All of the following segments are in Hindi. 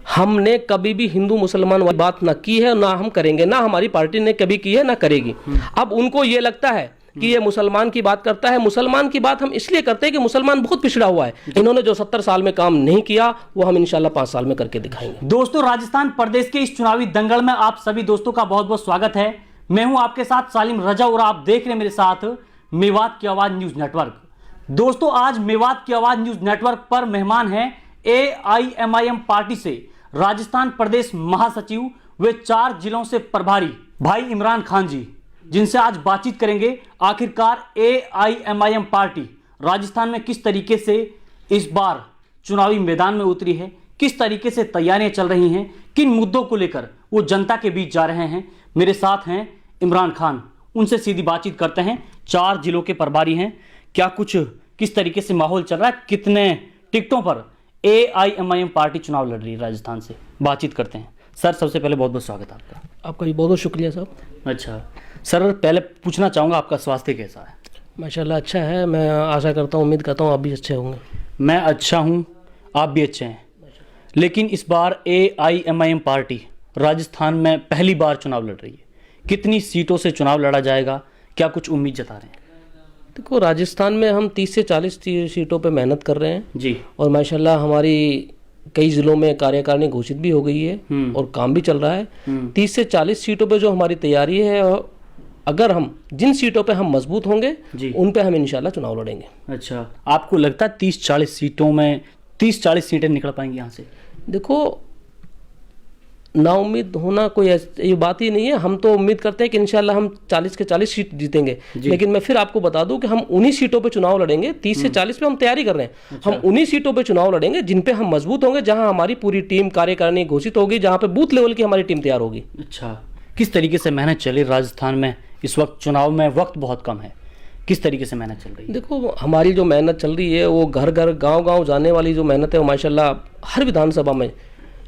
हमने कभी भी हिंदू मुसलमान वाली बात ना की है, ना हम करेंगे, ना हमारी पार्टी ने कभी की है, ना करेगी। अब उनको ये लगता है कि ये मुसलमान की बात करता है। मुसलमान की बात हम इसलिए करते हैं कि मुसलमान बहुत पिछड़ा हुआ है। इन्होंने जो 70 साल में काम नहीं किया वो हम इंशाल्लाह 5 साल में करके दिखाएंगे। दोस्तों, राजस्थान प्रदेश के इस चुनावी दंगल में आप सभी दोस्तों का बहुत बहुत स्वागत है। मैं हूं आपके साथ सालिम रजा और आप देख रहे हैं मेरे साथ मेवात की आवाज न्यूज नेटवर्क। दोस्तों, आज मेवात की आवाज न्यूज नेटवर्क पर मेहमान हैं AIMIM पार्टी से राजस्थान प्रदेश महासचिव वे 4 जिलों से प्रभारी भाई इमरान खान जी, जिनसे आज बातचीत करेंगे। आखिरकार AIMIM पार्टी राजस्थान में किस तरीके से इस बार चुनावी मैदान में उतरी है, किस तरीके से तैयारियां चल रही हैं, किन मुद्दों को लेकर वो जनता के बीच जा रहे हैं। मेरे साथ हैं इमरान खान, उनसे सीधी बातचीत करते हैं। 4 जिलों के प्रभारी हैं, क्या कुछ किस तरीके से माहौल चल रहा है, कितने टिकटों पर AIMIM पार्टी चुनाव लड़ रही है, राजस्थान से बातचीत करते हैं। सर, सबसे पहले बहुत बहुत स्वागत आपका। आपका भी बहुत बहुत शुक्रिया साहब। अच्छा सर, पहले पूछना चाहूँगा आपका स्वास्थ्य कैसा है? माशाल्लाह अच्छा है। मैं आशा करता हूँ, उम्मीद करता हूँ आप भी अच्छे होंगे। मैं अच्छा हूँ, आप भी अच्छे हैं। लेकिन इस बार AIMIM पार्टी राजस्थान में पहली बार चुनाव लड़ रही है। कितनी सीटों से चुनाव लड़ा जाएगा, क्या कुछ उम्मीद जता रहे हैं? देखो, राजस्थान में हम 30 से 40 सीटों पे मेहनत कर रहे हैं जी, और माशाल्लाह हमारी कई जिलों में कार्यकारिणी घोषित भी हो गई है और काम भी चल रहा है। 30 से 40 सीटों पे जो हमारी तैयारी है, और अगर हम जिन सीटों पे हम मजबूत होंगे उन पे हम इंशाल्लाह चुनाव लड़ेंगे। अच्छा, आपको लगता है 30-40 सीटों में 30-40 सीटें निकल पाएंगी यहाँ से? देखो, नाउम्मीद होना कोई ये बात ही नहीं है। हम तो उम्मीद करते हैं कि इंशाल्लाह हम 40 के 40 सीट जीतेंगे। लेकिन मैं फिर आपको बता दूं कि हम उन्हीं सीटों पे चुनाव लड़ेंगे। 30 से 40 पे हम तैयारी कर रहे हैं। अच्छा। हम उन्हीं सीटों पे चुनाव लड़ेंगे जिन पे हम मजबूत होंगे, जहां हमारी पूरी टीम कार्यकारिणी घोषित होगी, जहां पे बूथ लेवल की हमारी टीम तैयार होगी। अच्छा, किस तरीके से मेहनत चली राजस्थान में? इस वक्त चुनाव में वक्त बहुत कम है, किस तरीके से मेहनत चल रही है? देखो, हमारी जो मेहनत चल रही है वो घर घर गाँव गाँव जाने वाली जो मेहनत है वो माशाल्लाह हर विधानसभा में,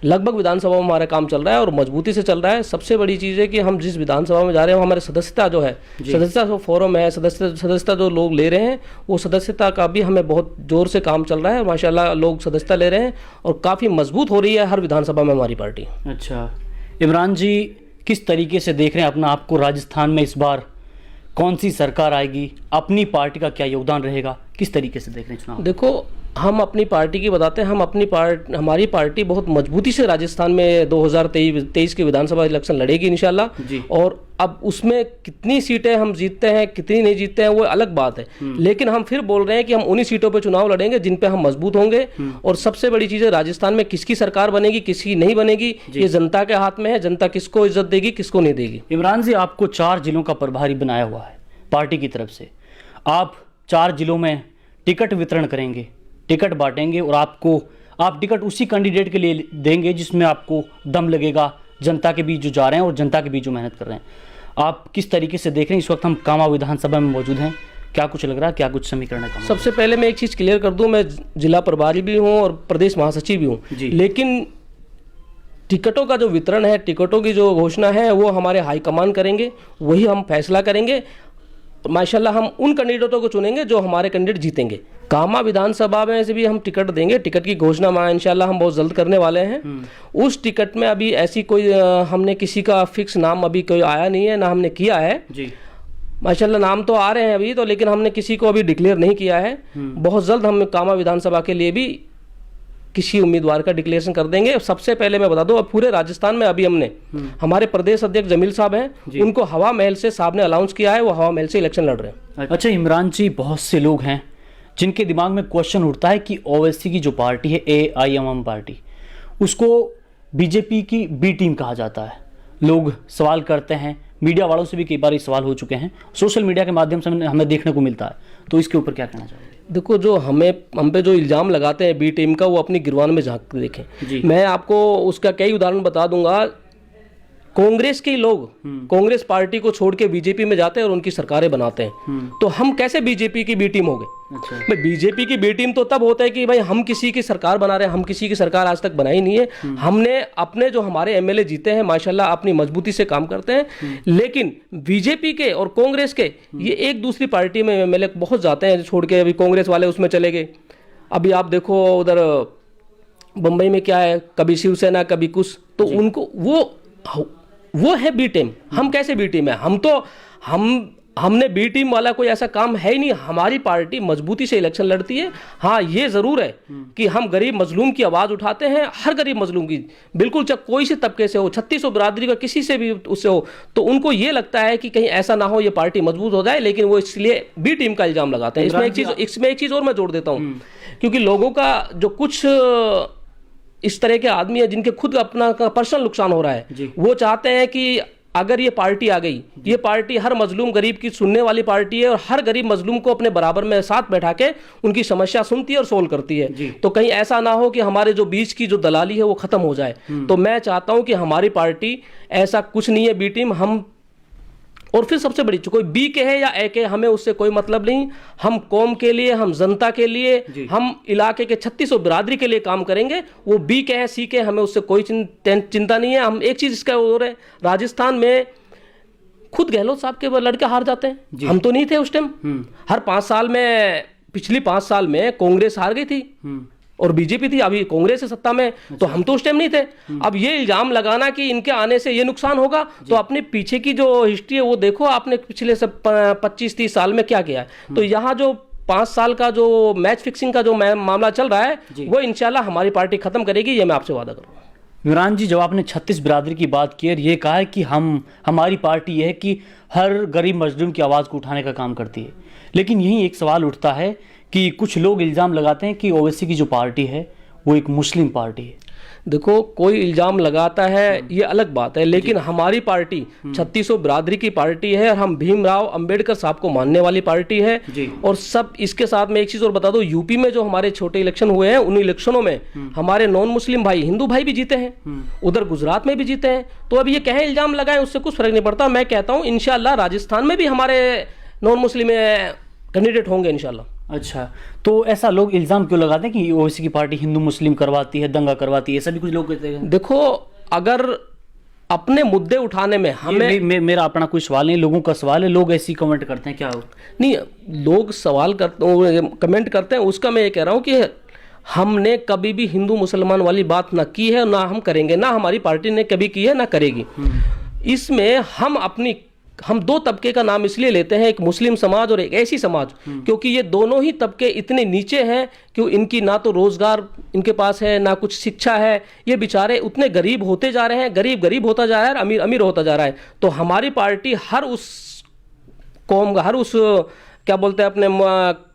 लगभग विधानसभा में हमारा काम चल रहा है और मजबूती से चल रहा है। सबसे बड़ी चीज़ है कि हम जिस विधानसभा में जा रहे हैं, हमारे सदस्यता जो है, सदस्यता जो फोरम है, सदस्यता जो लोग ले रहे हैं, वो सदस्यता का भी हमें बहुत जोर से काम चल रहा है। माशाल्लाह लोग सदस्यता ले रहे हैं और काफ़ी मजबूत हो रही है हर विधानसभा में हमारी पार्टी। अच्छा, इमरान जी, किस तरीके से देख रहे हैं अपना आपको राजस्थान में? इस बार कौन सी सरकार आएगी, अपनी पार्टी का क्या योगदान रहेगा, किस तरीके से देख रहे हैं चुनाव? देखो, हम अपनी पार्टी की बताते हैं। हम अपनी हमारी पार्टी बहुत मजबूती से राजस्थान में 2023 के विधानसभा इलेक्शन लड़ेगी इंशाल्लाह। और अब उसमें कितनी सीटें हम जीतते हैं, कितनी नहीं जीतते हैं, वो अलग बात है। लेकिन हम फिर बोल रहे हैं कि हम उन्हीं सीटों पे चुनाव लड़ेंगे जिन पे हम मजबूत होंगे। और सबसे बड़ी चीज़ है, राजस्थान में किसकी सरकार बनेगी, किसकी नहीं बनेगी, ये जनता के हाथ में है। जनता किसको इज्जत देगी, किसको नहीं देगी। इमरान जी, आपको 4 जिलों का प्रभारी बनाया हुआ है पार्टी की तरफ से। आप 4 जिलों में टिकट वितरण करेंगे, टिकट बांटेंगे और आप टिकट उसी कैंडिडेट के लिए देंगे जिसमें आपको दम लगेगा, जनता के बीच जो जा रहे हैं और जनता के बीच जो मेहनत कर रहे हैं। आप किस तरीके से देख रहे हैं? इस वक्त हम कामा विधानसभा में मौजूद हैं, क्या कुछ लग रहा है, क्या कुछ समीकरण है? सबसे पहले मैं एक चीज़ क्लियर कर दूं, मैं जिला प्रभारी भी हूं और प्रदेश महासचिव भी हूं। लेकिन टिकटों का जो वितरण है, टिकटों की जो घोषणा है, वो हमारे हाईकमान करेंगे, वही हम फैसला करेंगे। माशाल्लाह हम उन कैंडिडेटों को चुनेंगे जो हमारे कैंडिडेट जीतेंगे। कामा विधानसभा में से भी हम टिकट देंगे। टिकट की घोषणा इंशाल्लाह हम बहुत जल्द करने वाले हैं। उस टिकट में अभी ऐसी कोई हमने किसी का फिक्स नाम अभी कोई आया नहीं है, ना हमने किया है जी। माशाल्लाह नाम तो आ रहे हैं अभी तो, लेकिन हमने किसी को अभी डिक्लेयर नहीं किया है। बहुत जल्द हम कामा विधानसभा के लिए भी किसी उम्मीदवार का डिक्लेरेशन कर देंगे। सबसे पहले मैं बता दूं, अब पूरे राजस्थान में अभी हमने हमारे प्रदेश अध्यक्ष जमील साहब हैं, उनको हवा महल से साहब ने अनाउंस किया है, वो हवा महल से इलेक्शन लड़ रहे हैं। अच्छा इमरान जी, बहुत से लोग हैं जिनके दिमाग में क्वेश्चन उठता है कि ओवैसी की जो पार्टी है AIMIM पार्टी, उसको बीजेपी की बी टीम कहा जाता है। लोग सवाल करते हैं, मीडिया वालों से भी कई बार ये सवाल हो चुके हैं, सोशल मीडिया के माध्यम से हमें देखने को मिलता है। तो इसके ऊपर क्या कहना चाहोगे? देखो, जो हम पे जो इल्ज़ाम लगाते हैं बी टीम का, वो अपनी गिरवान में झांक के देखें। मैं आपको उसका कई उदाहरण बता दूंगा। कांग्रेस के लोग कांग्रेस पार्टी को छोड़ के बीजेपी में जाते हैं और उनकी सरकारें बनाते हैं। तो हम कैसे बीजेपी की बी टीम हो गए? अच्छा। भाई, बीजेपी की बी टीम तो तब होता है कि भाई हम किसी की सरकार बना रहे हैं। हम किसी की सरकार आज तक बनाई नहीं है। हमने अपने जो हमारे MLA जीते हैं माशाल्लाह अपनी मजबूती से काम करते हैं। लेकिन बीजेपी के और कांग्रेस के ये एक दूसरी पार्टी में MLA बहुत जाते हैं छोड़ के। अभी कांग्रेस वाले उसमें चले गए। अभी आप देखो, उधर बम्बई में क्या है, कभी शिवसेना कभी कुछ, तो उनको वो है बी टीम। हम कैसे बी टीम है? हमने बी टीम वाला कोई ऐसा काम है ही नहीं। हमारी पार्टी मजबूती से इलेक्शन लड़ती है। हाँ, ये जरूर है कि हम गरीब मजलूम की आवाज उठाते हैं, हर गरीब मजलूम की, बिल्कुल चाहे कोई से तबके से हो, 3600 बिरादरी का किसी से भी उससे हो, तो उनको ये लगता है कि कहीं ऐसा ना हो ये पार्टी मजबूत हो जाए, लेकिन वो इसलिए बी टीम का इल्जाम लगाते हैं। इसमें एक चीज और मैं जोड़ देता हूँ, क्योंकि लोगों का जो कुछ इस तरह के आदमी है जिनके खुद अपना पर्सनल नुकसान हो रहा है, वो चाहते हैं कि अगर ये पार्टी आ गई, ये पार्टी हर मजलूम गरीब की सुनने वाली पार्टी है और हर गरीब मजलूम को अपने बराबर में साथ बैठा के उनकी समस्या सुनती है और सोल्व करती है, तो कहीं ऐसा ना हो कि हमारे जो बीच की जो दलाली है वो खत्म हो जाए। तो मैं चाहता हूं कि हमारी पार्टी ऐसा कुछ नहीं है बी टीम। हम, और फिर सबसे बड़ी कोई बी के है या ए के, हमें उससे कोई मतलब नहीं। हम कौम के लिए, हम जनता के लिए, हम इलाके के 3600 बिरादरी के लिए काम करेंगे। वो बी के हैं, सी के, हमें उससे कोई चिंता नहीं है। हम एक चीज इसका और है, राजस्थान में खुद गहलोत साहब के लड़के हार जाते हैं, हम तो नहीं थे उस टाइम। हर 5 साल में, पिछली 5 साल में कांग्रेस हार गई थी और बीजेपी थी, अभी कांग्रेस है सत्ता में, तो हम तो उस टाइम नहीं थे। अब ये इल्जाम लगाना कि इनके आने से ये नुकसान होगा, तो अपने पीछे की जो हिस्ट्री है वो देखो, आपने पिछले सब 25-30 साल में क्या किया है। तो यहाँ जो 5 साल का जो मैच फिक्सिंग का जो मामला चल रहा है, वो इंशाल्लाह हमारी पार्टी खत्म करेगी, ये मैं आपसे वादा करूँगा। इमरान जी, जब आपने 36 बिरादरी की बात की और ये कहा है कि हमारी पार्टी ये है कि हर गरीब मजलूम की आवाज़ को उठाने का काम करती है, लेकिन यही एक सवाल उठता है कि कुछ लोग इल्ज़ाम लगाते हैं कि ओवैसी की जो पार्टी है वो एक मुस्लिम पार्टी है। देखो, कोई इल्जाम लगाता है ये अलग बात है, लेकिन हमारी पार्टी 3600 बिरादरी की पार्टी है और हम भीमराव अंबेडकर साहब को मानने वाली पार्टी है। और सब इसके साथ में एक चीज और बता दो, यूपी में जो हमारे छोटे इलेक्शन हुए हैं, उन इलेक्शनों में हमारे नॉन मुस्लिम भाई, हिंदू भाई भी जीते हैं, उधर गुजरात में भी जीते हैं। तो अब ये कहें इल्जाम लगाएं, उससे कुछ फर्क नहीं पड़ता। मैं कहता हूँ इंशाल्लाह राजस्थान में भी हमारे नॉन मुस्लिम कैंडिडेट होंगे इंशाल्लाह। अच्छा, तो ऐसा लोग इल्जाम क्यों लगाते हैं कि ओवैसी की पार्टी हिंदू मुस्लिम करवाती है, दंगा करवाती है, ऐसा भी कुछ लोग कहते हैं? देखो, अगर अपने मुद्दे उठाने में हमें, मेरा अपना कोई सवाल नहीं, लोगों का सवाल है, लोग ऐसी कमेंट करते हैं, क्या हो? नहीं, लोग सवाल करते, कमेंट करते हैं, उसका मैं ये कह रहा हूँ कि हमने कभी भी हिंदू मुसलमान वाली बात ना की है, ना हम करेंगे, ना हमारी पार्टी ने कभी की है, ना करेगी। इसमें हम 2 तबके का नाम इसलिए लेते हैं, एक मुस्लिम समाज और एक ऐसी समाज, क्योंकि ये दोनों ही तबके इतने नीचे हैं कि इनकी ना तो रोजगार इनके पास है, ना कुछ शिक्षा है। ये बेचारे उतने गरीब होते जा रहे हैं, गरीब होता जा रहा है, अमीर अमीर होता जा रहा है। तो हमारी पार्टी हर उस कौम का, हर उस क्या बोलते हैं अपने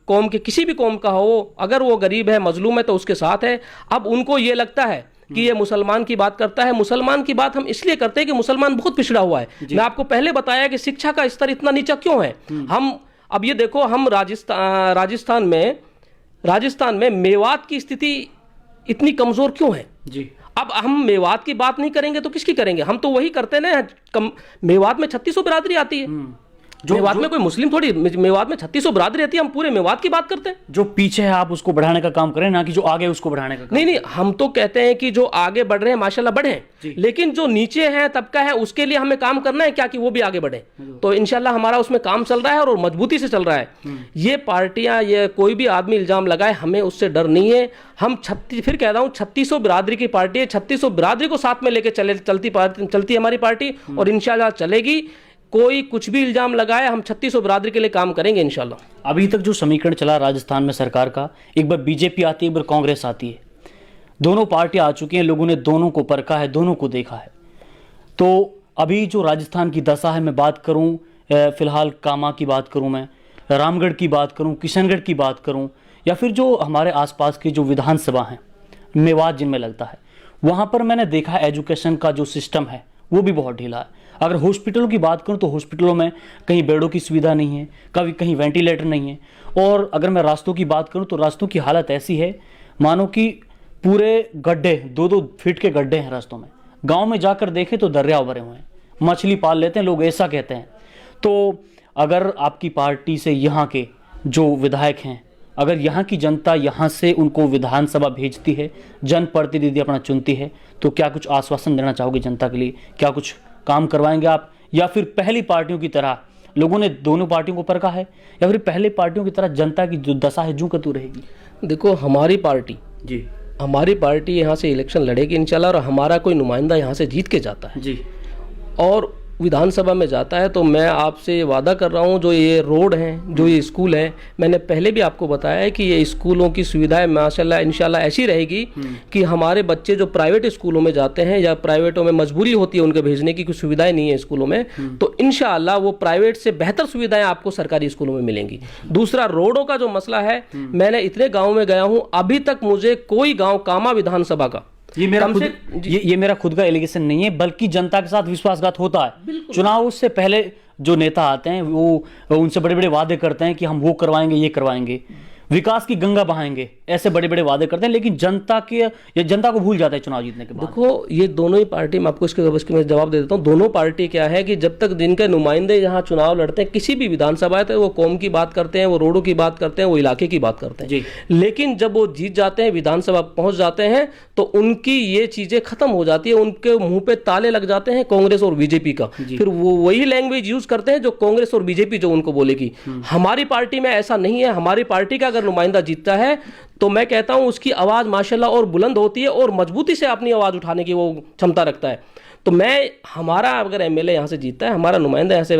कौम के, किसी भी कौम का हो, अगर वो गरीब है, मजलूम है, तो उसके साथ है। अब उनको ये लगता है कि ये मुसलमान की बात करता है। मुसलमान की बात हम इसलिए करते हैं कि मुसलमान बहुत पिछड़ा हुआ है। मैं आपको पहले बताया कि शिक्षा का स्तर इतना नीचा क्यों है। हम अब ये देखो, हम राजस्थान में मेवात की स्थिति इतनी कमजोर क्यों है जी। अब हम मेवात की बात नहीं करेंगे तो किसकी करेंगे? हम तो वही करते ना, मेवात में 3600 बिरादरी आती है। मेवात में कोई मुस्लिम थोड़ी, मेवात में 3600 बिरादरी रहती है, हम पूरे मेवात की बात करते हैं। जो पीछे है आप उसको बढ़ाने का काम करें, ना कि जो आगे उसको बढ़ाने का काम। नहीं, हम तो कहते हैं कि जो आगे बढ़ रहे हैं माशाल्लाह बढ़े, लेकिन जो नीचे है तबका है उसके लिए हमें काम करना है क्या, कि वो भी आगे बढ़े। तो इंशाल्लाह हमारा उसमें काम चल रहा है और मजबूती से चल रहा है। ये पार्टियां, ये कोई भी आदमी इल्जाम लगाए, हमें उससे डर नहीं है। हम फिर कह रहा हूं 3600 बिरादरी की पार्टी है, 3600 बिरादरी को साथ में लेके चलती हमारी पार्टी, और इंशाल्लाह चलेगी। कोई कुछ भी इल्जाम लगाए, हम 3600 बिरादरी के लिए काम करेंगे इंशाल्लाह। अभी तक जो समीकरण चला राजस्थान में सरकार का, एक बार बीजेपी आती है, एक बार कांग्रेस आती है, दोनों पार्टियां आ चुकी हैं, लोगों ने दोनों को परखा है, दोनों को देखा है। तो अभी जो राजस्थान की दशा है, मैं बात करूं फिलहाल कामा की बात करूं, मैं रामगढ़ की बात करूं, किशनगढ़ की बात करूं, या फिर जो हमारे आसपास की जो विधानसभा हैं, मेवात जिनमें लगता है, वहाँ पर मैंने देखा एजुकेशन का जो सिस्टम है वो भी बहुत ढीला है। अगर हॉस्पिटलों की बात करूं तो हॉस्पिटलों में कहीं बेडों की सुविधा नहीं है, कहीं वेंटिलेटर नहीं है। और अगर मैं रास्तों की बात करूं तो रास्तों की हालत ऐसी है मानो कि पूरे गड्ढे, 2-2 फीट के गड्ढे हैं रास्तों में। गांव में जाकर देखें तो दरिया भरे हुए हैं, मछली पाल लेते हैं लोग, ऐसा कहते हैं। तो अगर आपकी पार्टी से यहाँ के जो विधायक हैं, अगर यहाँ की जनता यहाँ से उनको विधानसभा भेजती है, जनप्रतिनिधि अपना चुनती है, तो क्या कुछ आश्वासन देना चाहोगे जनता के लिए? क्या कुछ काम करवाएंगे आप, या फिर पहली पार्टियों की तरह लोगों ने दोनों पार्टियों को परखा है, या फिर पहले पार्टियों की तरह जनता की जो दशा है जूं का तू रहेगी? देखो, हमारी पार्टी जी हमारी पार्टी यहाँ से इलेक्शन लड़ेगी इंशाल्लाह, और हमारा कोई नुमाइंदा यहाँ से जीत के जाता है जी और विधानसभा में जाता है, तो मैं आपसे वादा कर रहा हूँ, जो ये रोड हैं, जो ये स्कूल हैं, मैंने पहले भी आपको बताया है कि ये स्कूलों की सुविधाएं माशाल्लाह इंशाल्लाह ऐसी रहेगी कि हमारे बच्चे जो प्राइवेट स्कूलों में जाते हैं या प्राइवेटों में मजबूरी होती है उनके भेजने की, कुछ सुविधाएं नहीं है स्कूलों में, तो इंशाल्लाह वो प्राइवेट से बेहतर सुविधाएं आपको सरकारी स्कूलों में मिलेंगी। दूसरा, रोडों का जो मसला है, मैंने इतने गाँव में गया हूँ, अभी तक मुझे कोई गाँव कामा विधानसभा का, ये मेरा खुद का एलिगेशन नहीं है, बल्कि जनता के साथ विश्वासघात होता है। चुनाव से पहले जो नेता आते हैं वो उनसे बड़े बड़े वादे करते हैं कि हम वो करवाएंगे, ये करवाएंगे, विकास की गंगा बहाएंगे, ऐसे बड़े बड़े वादे करते हैं, लेकिन जनता को भूल जाता है चुनाव जीतने के बाद। देखो, ये दोनों ही पार्टी, मैं आपको इसके मैं जवाब दे देता हूँ, दोनों पार्टी क्या है कि जब तक जिनके नुमाइंदे यहाँ चुनाव लड़ते हैं किसी भी विधानसभा है, तो वो कौम की बात करते हैं, वो रोडों की बात करते हैं, वो इलाके की बात करते हैं, लेकिन जब वो जीत जाते हैं, विधानसभा पहुंच जाते हैं, तो उनकी ये चीजें खत्म हो जाती है, उनके मुंह पे ताले लग जाते हैं कांग्रेस और बीजेपी का, फिर वो वही लैंग्वेज यूज करते हैं जो कांग्रेस और बीजेपी जो उनको बोलेगी। हमारी पार्टी में ऐसा नहीं है। हमारी पार्टी का अगर नुमाइंदा जीतता है तो मैं कहता हूं उसकी आवाज माशाल्लाह और बुलंद होती है और मजबूती से अपनी आवाज उठाने की वो क्षमता रखता है। तो हमारा अगर एमएलए यहां से जीतता है, हमारा नुमाइंदा यहां से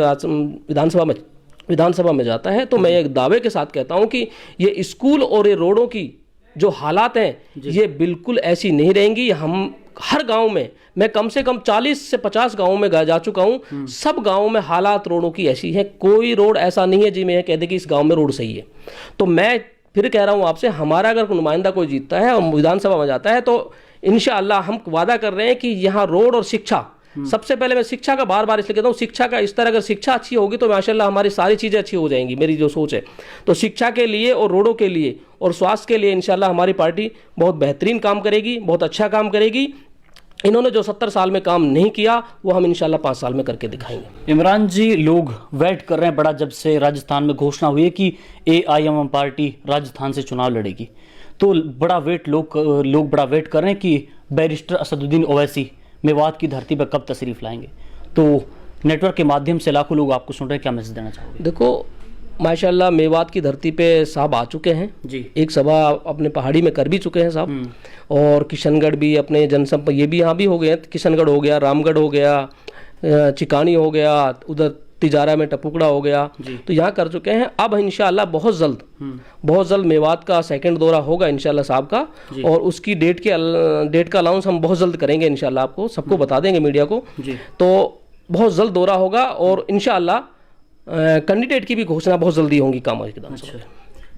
विधानसभा में जाता है, तो मैं एक दावे के साथ कहता हूं कि ये स्कूल और ये रोडों की जो हालात हैं, ये बिल्कुल ऐसी नहीं रहेंगी। हम हर गांव में, मैं कम से कम 40 से 50 गांवों में जा चुका हूं, सब गांवों में हालात रोडों की ऐसी है, कोई रोड ऐसा नहीं है जी मैं कह दे कि इस गांव में रोड सही है। तो मैं फिर कह रहा हूं आपसे, हमारा अगर नुमाइंदा कोई जीतता है और विधानसभा में जाता है, तो इंशाअल्लाह हम वादा कर रहे हैं कि यहाँ रोड और शिक्षा, सबसे पहले मैं शिक्षा का बार बार इसलिए कहता हूँ, शिक्षा का स्तर, अगर शिक्षा अच्छी होगी तो माशाल्लाह हमारी सारी चीज़ें अच्छी हो जाएंगी, मेरी जो सोच है। तो शिक्षा के लिए और रोडों के लिए और स्वास्थ्य के लिए इंशाल्लाह हमारी पार्टी बहुत बेहतरीन काम करेगी, बहुत अच्छा काम करेगी। इन्होंने जो 70 साल में काम नहीं किया वो हम इंशाल्लाह 5 साल में करके दिखाएंगे। इमरान जी, लोग वेट कर रहे हैं बड़ा, जब से राजस्थान में घोषणा हुई है कि AIMM पार्टी राजस्थान से चुनाव लड़ेगी, तो बड़ा वेट लोग बड़ा वेट कर रहे हैं कि बैरिस्टर असदुद्दीन ओवैसी मेवात की धरती पर कब तशरीफ लाएंगे। तो नेटवर्क के माध्यम से लाखों लोग आपको सुन रहे हैं, क्या मैसेज देना चाहोगे? देखो, माशाल्लाह मेवात की धरती पे साहब आ चुके हैं जी, एक सभा अपने पहाड़ी में कर भी चुके हैं साहब, और किशनगढ़ भी अपने जनसंपर्क, ये भी यहाँ भी हो गए हैं, किशनगढ़ हो गया, रामगढ़ हो गया, चिकानी हो गया, उधर तिजारा में टपुकड़ा हो गया, तो यहाँ कर चुके हैं। अब इंशाल्लाह बहुत जल्द मेवात का सेकंड दौरा होगा इंशाल्लाह साहब का, और उसकी डेट का अनाउंस हम बहुत जल्द करेंगे इंशाल्लाह, आपको सबको बता देंगे मीडिया को। तो बहुत जल्द दौरा होगा और इंशाल्लाह कैंडिडेट की भी घोषणा बहुत जल्दी होंगी कामा विधानसभा।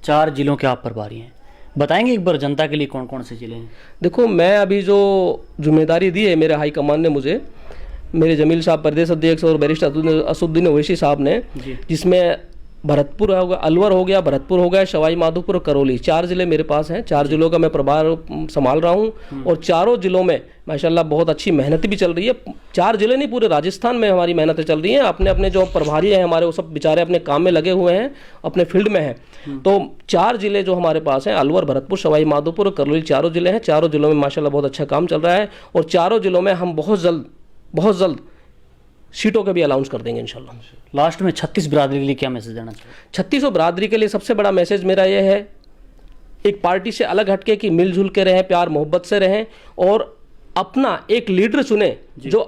4 जिलों के आप प्रभारी हैं, बताएंगे एक बार जनता के लिए कौन कौन से जिले हैं? देखो, मैं अभी जो जिम्मेदारी दी है मेरे हाईकमान ने मुझे, मेरे जमील साहब प्रदेश अध्यक्ष और बैरिस्टर असदुद्दीन ओवैसी साहब ने, जिसमें भरतपुर हो गया, अलवर हो गया, भरतपुर हो गया, सवाई माधोपुर और करौली, 4 जिले मेरे पास हैं। 4 जिलों का मैं प्रभार संभाल रहा हूं और चारों जिलों में माशाल्लाह बहुत अच्छी मेहनत भी चल रही है। 4 जिले नहीं, पूरे राजस्थान में हमारी मेहनतें चल रही हैं। अपने अपने जो प्रभारी हैं हमारे, वो सब बेचारे अपने काम में लगे हुए हैं, अपने फील्ड में हैं। तो 4 जिले जो हमारे पास हैं, अलवर, भरतपुर, सवाई माधोपुर और करौली, चारों जिले हैं। चारों जिलों में माशाल्लाह बहुत अच्छा काम चल रहा है और चारों जिलों में हम बहुत जल्द सीटों के भी अनाउंस कर देंगे इंशाल्लाह। लास्ट में 36 बिरादरी के लिए क्या मैसेज देना चाहिए? 36 बिरादरी के लिए सबसे बड़ा मैसेज मेरा ये है, एक पार्टी से अलग हटके कि मिलजुल के रहें, प्यार मोहब्बत से रहें और अपना एक लीडर चुने जो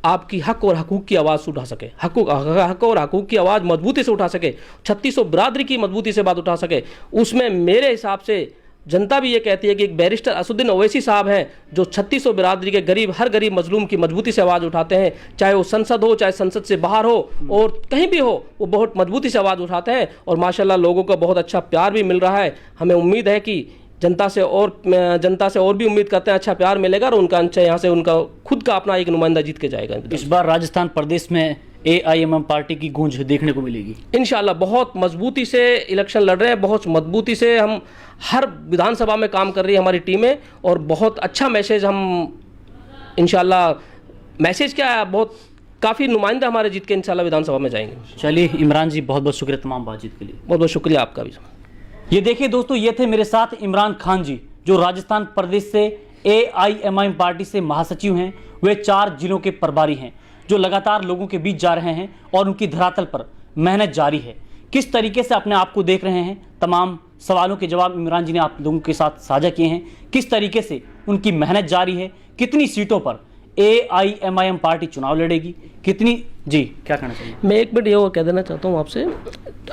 आपकी हक और हकूक की आवाज़ उठा सके, हक और हकूक की आवाज़ मजबूती से उठा सके, 36 बिरादरी की मजबूती से बात उठा सके। उसमें मेरे हिसाब से जनता भी ये कहती है कि एक बैरिस्टर असदुद्दीन ओवैसी साहब हैं जो 36 बिरादरी के हर गरीब मजलूम की मजबूती से आवाज़ उठाते हैं, चाहे वो संसद हो, चाहे संसद से बाहर हो और कहीं भी हो, वो बहुत मजबूती से आवाज़ उठाते हैं और माशाल्लाह लोगों का बहुत अच्छा प्यार भी मिल रहा है। हमें उम्मीद है कि जनता से और भी उम्मीद करते हैं अच्छा प्यार मिलेगा और उनका यहाँ से उनका खुद का अपना एक नुमाइंदा जीत के जाएगा। इस बार राजस्थान प्रदेश में AIMM पार्टी की गूंज देखने को मिलेगी इंशाल्लाह। बहुत मजबूती से इलेक्शन लड़ रहे हैं, बहुत मजबूती से हम हर विधानसभा में काम कर रही है हमारी टीमें और बहुत अच्छा मैसेज हम इंशाल्लाह, मैसेज क्या है, बहुत काफ़ी नुमाइंदा हमारे जीत के इंशाल्लाह विधानसभा में जाएंगे। चलिए इमरान जी, बहुत बहुत शुक्रिया तमाम बातचीत के लिए। बहुत बहुत शुक्रिया आपका भी। ये देखिए दोस्तों, ये थे मेरे साथ इमरान खान जी जो राजस्थान प्रदेश से AIMM पार्टी से महासचिव हैं। वे 4 जिलों के प्रभारी हैं जो लगातार लोगों के बीच जा रहे हैं और उनकी धरातल पर मेहनत जारी है। किस तरीके से अपने आप को देख रहे हैं तमाम सवालों के जवाब इमरान जी ने आप लोगों के साथ साझा किए हैं। किस तरीके से उनकी मेहनत जारी है, कितनी सीटों पर AIMIM पार्टी चुनाव लड़ेगी, कितनी, जी क्या कहना चाहिए? मैं एक मिनट ये कह देना चाहता हूँ आपसे,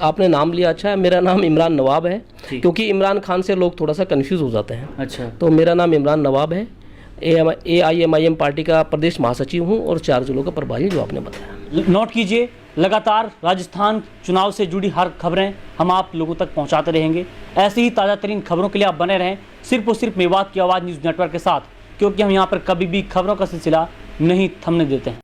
आपने नाम लिया, अच्छा है, मेरा नाम इमरान नवाब है, क्योंकि इमरान खान से लोग थोड़ा सा कंफ्यूज हो जाते हैं। अच्छा, तो मेरा नाम इमरान नवाब है, AIMIM पार्टी का प्रदेश महासचिव हूँ और 4 जिलों का प्रभारी, जो आपने बताया। नोट कीजिए, लगातार राजस्थान चुनाव से जुड़ी हर खबरें हम आप लोगों तक पहुंचाते रहेंगे। ऐसी ही ताज़ा तरीन खबरों के लिए आप बने रहें सिर्फ और सिर्फ मेवात की आवाज़ न्यूज़ नेटवर्क के साथ, क्योंकि हम यहाँ पर कभी भी खबरों का सिलसिला नहीं थमने देते हैं।